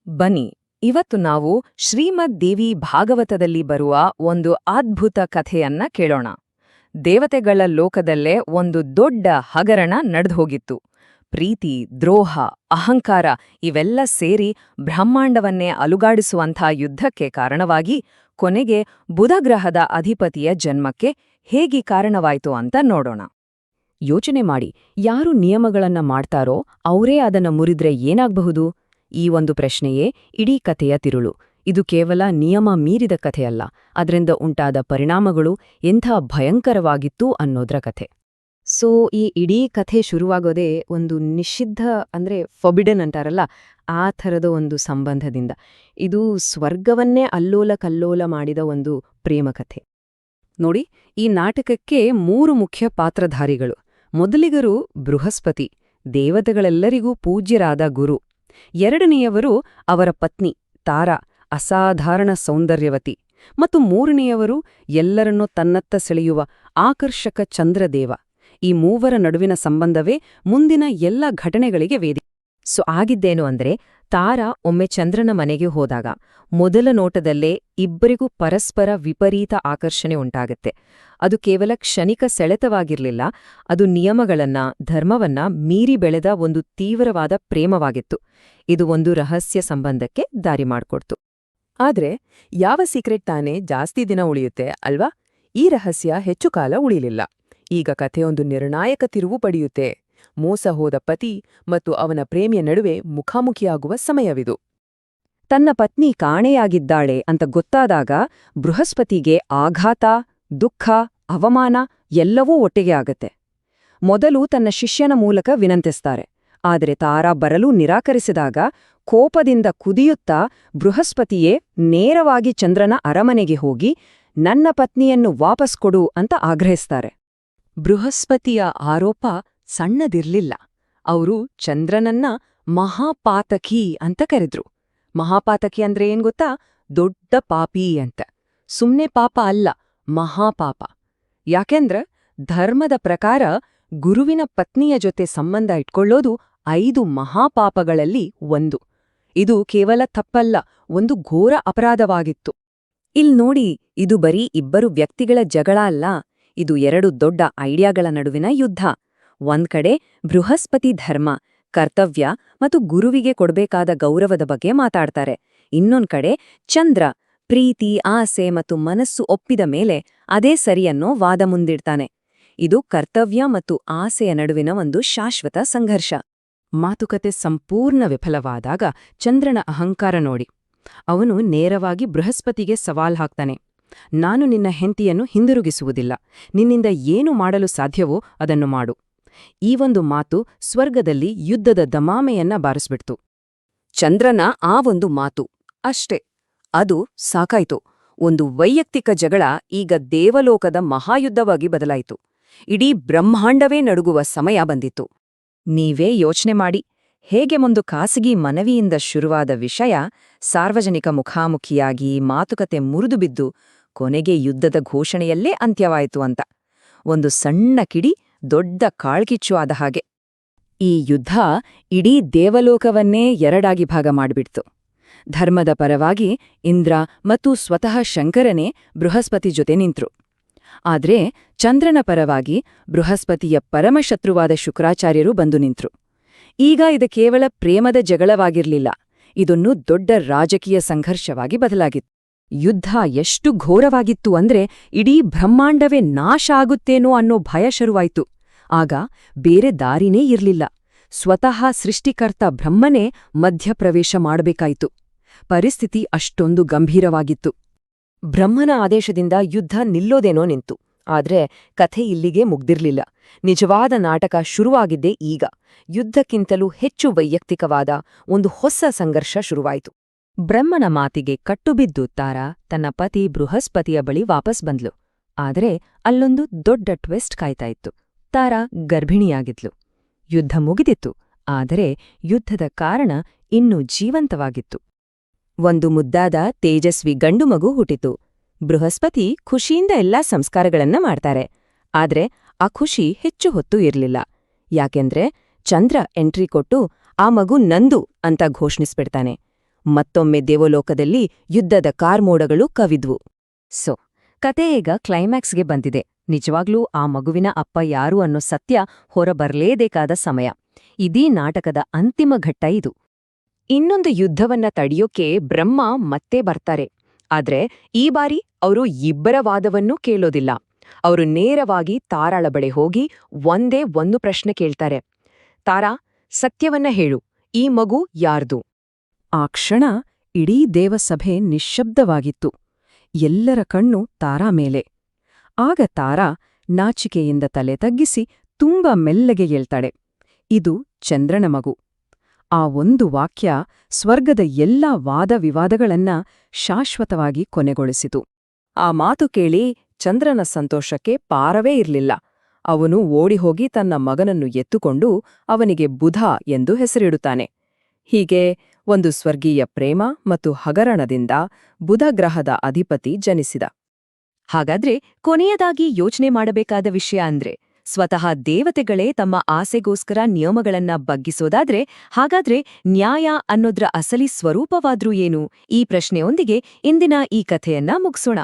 ಬನ್ನಿ ಇವತ್ತು ನಾವು ಶ್ರೀಮದ್ ದೇವಿ ಭಾಗವತದಲ್ಲಿ ಬರುವ ಒಂದು ಅದ್ಭುತ ಕಥೆಯನ್ನ ಕೇಳೋಣ. ದೇವತೆಗಳ ಲೋಕದಲ್ಲೇ ಒಂದು ದೊಡ್ಡ ಹಗರಣ ನಡೆದೋಗಿತ್ತು. ಪ್ರೀತಿ, ದ್ರೋಹ, ಅಹಂಕಾರ ಇವೆಲ್ಲ ಸೇರಿ ಬ್ರಹ್ಮಾಂಡವನ್ನೇ ಅಲುಗಾಡಿಸುವಂಥ ಯುದ್ಧಕ್ಕೆ ಕಾರಣವಾಗಿ ಕೊನೆಗೆ ಬುಧಗ್ರಹದ ಅಧಿಪತಿಯ ಜನ್ಮಕ್ಕೆ ಹೇಗೆ ಕಾರಣವಾಯಿತು ಅಂತ ನೋಡೋಣ. ಯೋಚನೆ ಮಾಡಿ, ಯಾರು ನಿಯಮಗಳನ್ನ ಮಾಡ್ತಾರೋ ಅವರೇ ಅದನ್ನ ಮುರಿದ್ರೆ ಏನಾಗಬಹುದು? ಈ ಒಂದು ಪ್ರಶ್ನೆಯೇ ಇಡೀ ಕಥೆಯ ತಿರುಳು. ಇದು ಕೇವಲ ನಿಯಮ ಮೀರಿದ ಕಥೆಯಲ್ಲ, ಅದರಿಂದ ಉಂಟಾದ ಪರಿಣಾಮಗಳು ಎಂಥ ಭಯಂಕರವಾಗಿತ್ತು ಅನ್ನೋದ್ರ ಕಥೆ. ಸೊ ಈ ಇಡೀ ಕಥೆ ಶುರುವಾಗೋದೇ ಒಂದು ನಿಷಿದ್ಧ ಫೊಬಿಡನ್ ಅಂತಾರಲ್ಲ, ಆ ಥರದ ಒಂದು ಸಂಬಂಧದಿಂದ. ಇದು ಸ್ವರ್ಗವನ್ನೇ ಅಲ್ಲೋಲ ಕಲ್ಲೋಲ ಮಾಡಿದ ಒಂದು ಪ್ರೇಮ ಕಥೆ. ನೋಡಿ, ಈ ನಾಟಕಕ್ಕೆ 3 ಮುಖ್ಯ ಪಾತ್ರಧಾರಿಗಳು. ಮೊದಲಿಗರು ಬೃಹಸ್ಪತಿ, ದೇವತೆಗಳೆಲ್ಲರಿಗೂ ಪೂಜ್ಯರಾದ ಗುರು. ಎರಡನೆಯವರು ಅವರ ಪತ್ನಿ ತಾರಾ, ಅಸಾಧಾರಣ ಸೌಂದರ್ಯವತಿ. ಮತ್ತು ಮೂರನೆಯವರು ಎಲ್ಲರನ್ನೂ ತನ್ನತ್ತ ಸೆಳೆಯುವ ಆಕರ್ಷಕ ಚಂದ್ರದೇವ. ಈ ಮೂವರ ನಡುವಿನ ಸಂಬಂಧವೇ ಮುಂದಿನ ಎಲ್ಲ ಘಟನೆಗಳಿಗೆ ವೇದಿಕೆ. ಸೊ ಆಗಿದ್ದೇನು ಅಂದ್ರೆ, ತಾರಾ ಒಮ್ಮೆ ಚಂದ್ರನ ಮನೆಗೆ ಹೋದಾಗ ಮೊದಲ ನೋಟದಲ್ಲೇ ಇಬ್ಬರಿಗೂ ಪರಸ್ಪರ ವಿಪರೀತ ಆಕರ್ಷಣೆ ಉಂಟಾಗತ್ತೆ. ಅದು ಕೇವಲ ಕ್ಷಣಿಕ ಸೆಳೆತವಾಗಿರ್ಲಿಲ್ಲ, ಅದು ನಿಯಮಗಳನ್ನ, ಧರ್ಮವನ್ನ ಮೀರಿ ಬೆಳೆದ ಒಂದು ತೀವ್ರವಾದ ಪ್ರೇಮವಾಗಿತ್ತು. ಇದು ಒಂದು ರಹಸ್ಯ ಸಂಬಂಧಕ್ಕೆ ದಾರಿ ಮಾಡ್ಕೊಡ್ತು. ಆದ್ರೆ ಯಾವ ಸೀಕ್ರೆಟ್ ತಾನೇ ಜಾಸ್ತಿ ದಿನ ಉಳಿಯುತ್ತೆ ಅಲ್ವಾ? ಈ ರಹಸ್ಯ ಹೆಚ್ಚು ಕಾಲ ಉಳಿಲಿಲ್ಲ. ಈಗ ಕಥೆಯೊಂದು ನಿರ್ಣಾಯಕ ತಿರುವು ಪಡೆಯುತ್ತೆ. ಮೋಸ ಹೋದ ಪತಿ ಮತ್ತು ಅವನ ಪ್ರೇಮಿಯ ನಡುವೆ ಮುಖಾಮುಖಿಯಾಗುವ ಸಮಯವಿದು. ತನ್ನ ಪತ್ನಿ ಕಾಣೆಯಾಗಿದ್ದಾಳೆ ಅಂತ ಗೊತ್ತಾದಾಗ ಬೃಹಸ್ಪತಿಗೆ ಆಘಾತ, ದುಃಖ, ಅವಮಾನ ಎಲ್ಲವೂ ಒಟ್ಟಿಗೆ ಆಗತ್ತೆ. ಮೊದಲು ತನ್ನ ಶಿಷ್ಯನ ಮೂಲಕ ವಿನಂತಿಸ್ತಾರೆ. ಆದರೆ ತಾರಾ ಬರಲು ನಿರಾಕರಿಸಿದಾಗ ಕೋಪದಿಂದ ಕುದಿಯುತ್ತಾ ಬೃಹಸ್ಪತಿಯೇ ನೇರವಾಗಿ ಚಂದ್ರನ ಅರಮನೆಗೆ ಹೋಗಿ ನನ್ನ ಪತ್ನಿಯನ್ನು ವಾಪಸ್ ಕೊಡು ಅಂತ ಆಗ್ರಹಿಸ್ತಾರೆ. ಬೃಹಸ್ಪತಿಯ ಆರೋಪ ಸಣ್ಣದಿರ್ಲಿಲ್ಲ. ಅವರು ಚಂದ್ರನನ್ನ ಮಹಾಪಾತಕಿ ಅಂತ ಕರೆದ್ರು. ಮಹಾಪಾತಕಿ ಅಂದ್ರೆ ಏನ್ ಗೊತ್ತಾ? ದೊಡ್ಡ ಪಾಪಿ ಅಂತ. ಸುಮ್ನೆ ಪಾಪ ಅಲ್ಲ, ಮಹಾಪಾಪ. ಯಾಕೆಂದ್ರ ಧರ್ಮದ ಪ್ರಕಾರ ಗುರುವಿನ ಪತ್ನಿಯ ಜೊತೆ ಸಂಬಂಧ ಇಟ್ಕೊಳ್ಳೋದು 5 ಮಹಾಪಾಪಗಳಲ್ಲಿ ಒಂದು. ಇದು ಕೇವಲ ತಪ್ಪಲ್ಲ, ಒಂದು ಘೋರ ಅಪರಾಧವಾಗಿತ್ತು. ನೋಡಿ, ಇದು ಬರೀ ಇಬ್ಬರು ವ್ಯಕ್ತಿಗಳ ಜಗಳ ಅಲ್ಲ, ಇದು 2 ದೊಡ್ಡ ಐಡಿಯಾಗಳ ನಡುವಿನ ಯುದ್ಧ. ಒಂದ್ ಕಡೆ ಬೃಹಸ್ಪತಿ ಧರ್ಮ, ಕರ್ತವ್ಯ ಮತ್ತು ಗುರುವಿಗೆ ಕೊಡ್ಬೇಕಾದ ಗೌರವದ ಬಗ್ಗೆ ಮಾತಾಡ್ತಾರೆ. ಇನ್ನೊಂದ್ ಕಡೆ ಚಂದ್ರ, ಪ್ರೀತಿ, ಆಸೆ ಮತ್ತು ಮನಸ್ಸು ಒಪ್ಪಿದ ಮೇಲೆ ಅದೇ ಸರಿಯನ್ನೋ ವಾದ ಮುಂದಿಡ್ತಾನೆ. ಇದು ಕರ್ತವ್ಯ ಮತ್ತು ಆಸೆಯ ನಡುವಿನ ಒಂದು ಶಾಶ್ವತ ಸಂಘರ್ಷ. ಮಾತುಕತೆ ಸಂಪೂರ್ಣ ವಿಫಲವಾದಾಗ ಚಂದ್ರನ ಅಹಂಕಾರ ನೋಡಿ. ಅವನು ನೇರವಾಗಿ ಬೃಹಸ್ಪತಿಗೆ ಸವಾಲ್ ಹಾಕ್ತಾನೆ. ನಾನು ನಿನ್ನ ಹೆಂಡತಿಯನ್ನು ಹಿಂದಿರುಗಿಸುವುದಿಲ್ಲ, ನಿನ್ನಿಂದ ಏನು ಮಾಡಲು ಸಾಧ್ಯವೋ ಅದನ್ನು ಮಾಡು. ಈ ಒಂದು ಮಾತು ಸ್ವರ್ಗದಲ್ಲಿ ಯುದ್ಧದ ದಮಾಮೆಯನ್ನ ಬಾರಿಸ್ಬಿಡ್ತು. ಚಂದ್ರನ ಆ ಒಂದು ಮಾತು ಅಷ್ಟೇ, ಅದು ಸಾಕಾಯ್ತು. ಒಂದು ವೈಯಕ್ತಿಕ ಜಗಳ ಈಗ ದೇವಲೋಕದ ಮಹಾಯುದ್ಧವಾಗಿ ಬದಲಾಯಿತು. ಇಡೀ ಬ್ರಹ್ಮಾಂಡವೇ ನಡುಗುವ ಸಮಯ ಬಂದಿತ್ತು. ನೀವೇ ಯೋಚನೆ ಮಾಡಿ, ಹೇಗೆ ಒಂದು ಖಾಸಗಿ ಮನವಿಯಿಂದ ಶುರುವಾದ ವಿಷಯ ಸಾರ್ವಜನಿಕ ಮುಖಾಮುಖಿಯಾಗಿ ಮಾತುಕತೆ ಮುರಿದುಬಿದ್ದು ಕೊನೆಗೆ ಯುದ್ಧದ ಘೋಷಣೆಯಲ್ಲೇ ಅಂತ್ಯವಾಯಿತು ಅಂತ. ಒಂದು ಸಣ್ಣ ಕಿಡಿ ದೊಡ್ಡ ಕಾಳ್ಕಿಚ್ಚು ಆದ ಹಾಗೆ. ಈ ಯುದ್ಧ ಇಡೀ ದೇವಲೋಕವನ್ನೇ ಎರಡಾಗಿ ಭಾಗ ಮಾಡಿಬಿಡ್ತು. ಧರ್ಮದ ಪರವಾಗಿ ಇಂದ್ರ ಮತ್ತು ಸ್ವತಃ ಶಂಕರನೇ ಬೃಹಸ್ಪತಿ ಜೊತೆ ನಿಂತ್ರು. ಆದ್ರೆ ಚಂದ್ರನ ಪರವಾಗಿ ಬೃಹಸ್ಪತಿಯ ಪರಮಶತ್ರುವಾದ ಶುಕ್ರಾಚಾರ್ಯರು ಬಂದು ನಿಂತ್ರು. ಈಗ ಇದು ಕೇವಲ ಪ್ರೇಮದ ಜಗಳವಾಗಿರ್ಲಿಲ್ಲ, ಇದೊಂದು ದೊಡ್ಡ ರಾಜಕೀಯ ಸಂಘರ್ಷವಾಗಿ ಬದಲಾಗಿತ್ತು. ಯುದ್ಧ ಎಷ್ಟು ಘೋರವಾಗಿತ್ತು ಅಂದ್ರೆ ಇಡೀ ಬ್ರಹ್ಮಾಂಡವೇ ನಾಶ ಆಗುತ್ತೇನೋ ಅನ್ನೋ ಭಯ ಶುರುವಾಯ್ತು. ಆಗ ಬೇರೆ ದಾರಿನೇ ಇರ್ಲಿಲ್ಲ. ಸ್ವತಃ ಸೃಷ್ಟಿಕರ್ತ ಬ್ರಹ್ಮನೇ ಮಧ್ಯಪ್ರವೇಶ ಮಾಡಬೇಕಾಯಿತು. ಪರಿಸ್ಥಿತಿ ಅಷ್ಟೊಂದು ಗಂಭೀರವಾಗಿತ್ತು. ಬ್ರಹ್ಮನ ಆದೇಶದಿಂದ ಯುದ್ಧ ನಿಲ್ಲೋದೇನೋ ನಿಂತು. ಆದ್ರೆ ಕಥೆ ಇಲ್ಲಿಗೆ ಮುಗ್ದಿರ್ಲಿಲ್ಲ. ನಿಜವಾದ ನಾಟಕ ಶುರುವಾಗಿದ್ದೇ ಈಗ. ಯುದ್ಧಕ್ಕಿಂತಲೂ ಹೆಚ್ಚು ವೈಯಕ್ತಿಕವಾದ ಒಂದು ಹೊಸ ಸಂಘರ್ಷ ಶುರುವಾಯಿತು. ಬ್ರಹ್ಮನ ಮಾತಿಗೆ ಕಟ್ಟುಬಿದ್ದು ತಾರಾ ತನ್ನ ಪತಿ ಬೃಹಸ್ಪತಿಯ ಬಳಿ ವಾಪಸ್ ಬಂದ್ಲು. ಆದರೆ ಅಲ್ಲೊಂದು ದೊಡ್ಡ ಟ್ವಿಸ್ಟ್ ಕಾಯ್ತಾ ಇತ್ತು. ತಾರಾ ಗರ್ಭಿಣಿಯಾಗಿದ್ಲು. ಯುದ್ಧ ಮುಗಿದಿತ್ತು, ಆದರೆ ಯುದ್ಧದ ಕಾರಣ ಇನ್ನೂ ಜೀವಂತವಾಗಿತ್ತು. ಒಂದು ಮುದ್ದಾದ ತೇಜಸ್ವಿ ಗಂಡು ಮಗು ಹುಟ್ಟಿತು. ಬೃಹಸ್ಪತಿ ಖುಷಿಯಿಂದ ಎಲ್ಲಾ ಸಂಸ್ಕಾರಗಳನ್ನ ಮಾಡ್ತಾರೆ. ಆದ್ರೆ ಆ ಖುಷಿ ಹೆಚ್ಚು ಹೊತ್ತು ಇರ್ಲಿಲ್ಲ. ಯಾಕೆಂದ್ರೆ ಚಂದ್ರ ಎಂಟ್ರಿ ಕೊಟ್ಟು ಆ ಮಗು ನಂದು ಅಂತ ಘೋಷಣಿಸ್ಬಿಡ್ತಾನೆ. ಮತ್ತೊಮ್ಮೆ ದೇವಲೋಕದಲ್ಲಿ ಯುದ್ಧದ ಕಾರ್ಮೋಡಗಳು ಕವಿದ್ವು. ಸೊ ಕತೆ ಈಗ ಕ್ಲೈಮ್ಯಾಕ್ಸ್ಗೆ ಬಂದಿದೆ. ನಿಜವಾಗ್ಲೂ ಆ ಮಗುವಿನ ಅಪ್ಪ ಯಾರು ಅನ್ನೋ ಸತ್ಯ ಹೊರಬರಲೇಬೇಕಾದ ಸಮಯ. ಇದೀ ನಾಟಕದ ಅಂತಿಮ ಘಟ್ಟ ಇದು. ಇನ್ನೊಂದು ಯುದ್ಧವನ್ನ ತಡೆಯೋಕೆ ಬ್ರಹ್ಮ ಮತ್ತೆ ಬರ್ತಾರೆ. ಆದ್ರೆ ಈ ಬಾರಿ ಅವರು ಇಬ್ಬರ ವಾದವನ್ನೂ ಕೇಳೋದಿಲ್ಲ. ಅವರು ನೇರವಾಗಿ ತಾರಾಳ ಬಳಿ ಹೋಗಿ ಒಂದೇ ಒಂದು ಪ್ರಶ್ನೆ ಕೇಳ್ತಾರೆ. ತಾರಾ, ಸತ್ಯವನ್ನ ಹೇಳು, ಈ ಮಗು ಯಾರ್ದು? ಆ ಕ್ಷಣ ಇಡೀ ದೇವಸಭೆ ನಿಶ್ಶಬ್ದವಾಗಿತ್ತು. ಎಲ್ಲರ ಕಣ್ಣು ತಾರಾ ಮೇಲೆ. ಆಗ ತಾರಾ ನಾಚಿಕೆಯಿಂದ ತಲೆ ತಗ್ಗಿಸಿ ತುಂಬ ಮೆಲ್ಲಗೆ ಹೇಳ್ತಾಳೆ, ಇದು ಚಂದ್ರನ ಮಗು. ಆ ಒಂದು ವಾಕ್ಯ ಸ್ವರ್ಗದ ಎಲ್ಲ ವಾದವಿವಾದಗಳನ್ನ ಶಾಶ್ವತವಾಗಿ ಕೊನೆಗೊಳಿಸಿತು. ಆ ಮಾತು ಕೇಳಿ ಚಂದ್ರನ ಸಂತೋಷಕ್ಕೆ ಪಾರವೇ ಇರಲಿಲ್ಲ. ಅವನು ಓಡಿಹೋಗಿ ತನ್ನ ಮಗನನ್ನು ಎತ್ತುಕೊಂಡು ಅವನಿಗೆ ಬುಧ ಎಂದು ಹೆಸರಿಡುತ್ತಾನೆ. ಹೀಗೆ ಒಂದು ಸ್ವರ್ಗೀಯ ಪ್ರೇಮ ಮತ್ತು ಹಗರಣದಿಂದ ಬುಧ ಗ್ರಹದ ಅಧಿಪತಿ ಜನಿಸಿದ. ಹಾಗಾದ್ರೆ ಕೊನೆಯದಾಗಿ ಯೋಚನೆ ಮಾಡಬೇಕಾದ ವಿಷಯ ಅಂದ್ರೆ, ಸ್ವತಃ ದೇವತೆಗಳೇ ತಮ್ಮ ಆಸೆಗೋಸ್ಕರ ನಿಯಮಗಳನ್ನ ಬಗ್ಗಿಸೋದಾದ್ರೆ, ಹಾಗಾದ್ರೆ ನ್ಯಾಯ ಅನ್ನೋದ್ರ ಅಸಲಿ ಸ್ವರೂಪವಾದ್ರೂ ಏನು? ಈ ಪ್ರಶ್ನೆಯೊಂದಿಗೆ ಇಂದಿನ ಈ ಕಥೆಯನ್ನ ಮುಗಿಸೋಣ.